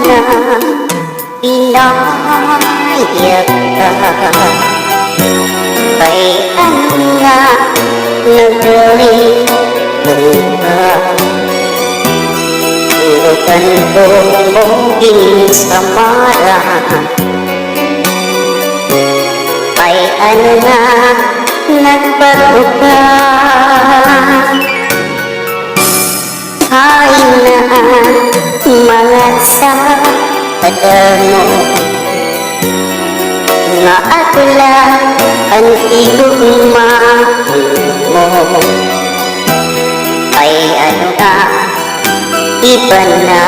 na pinayag ka. Kay ano nga nagaling ka, lukan ko mong ginsamara. Kay ano nga nagbago ka, ay na mga sakada mo, nga atula ang igugmaan mo. Ay ano nga iba na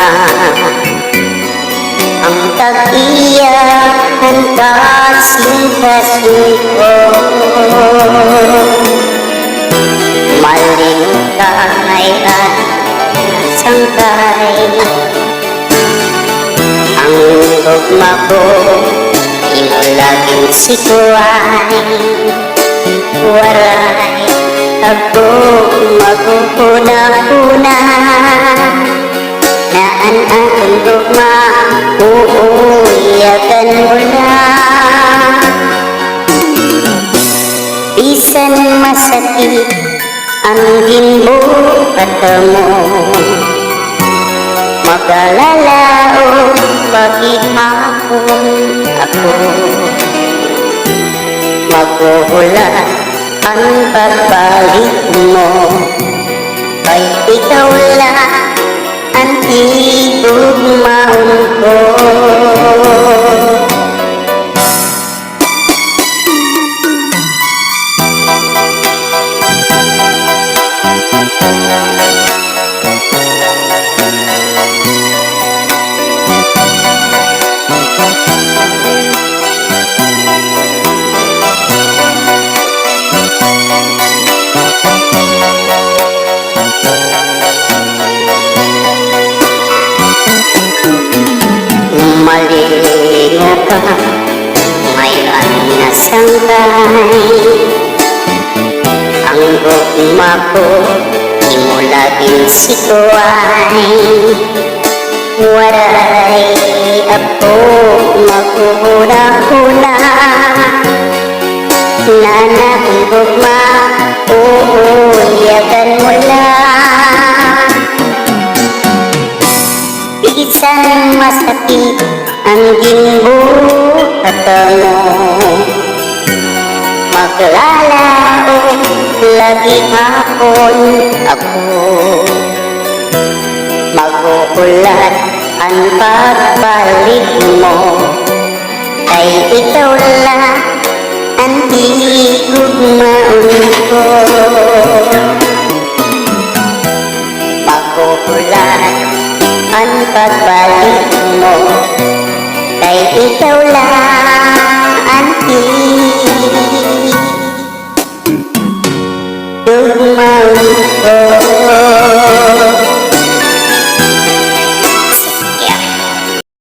ang tag-iyakan kasing-kasing ko. Maling ka ngayon sangkay, ang dogma ko imo laging sikuay. Waray ako magpuna-puna na ang aking dogma uuyakan mo na. Bisan masakit ang ginbukat mo, mag-alala o paghihapon ako. Maguhulat ang pagbalik mo, kay ikaw lang ang igugmaon ko. Malingo ka ngayon na sangkay, ang dogma ko imo laging sikuay. Waray ako maghuhuna-huna na ang dogma uuyakan mo lang. Bisan masakit ang ginbukat mo, maglalao lagi hapon ako. Maguulat ang pagbalik mo, kay ikaw lang ang igugmaon ko. Maguulat ang pagbalik mo, kay ikaw lang ang igugmaon ko.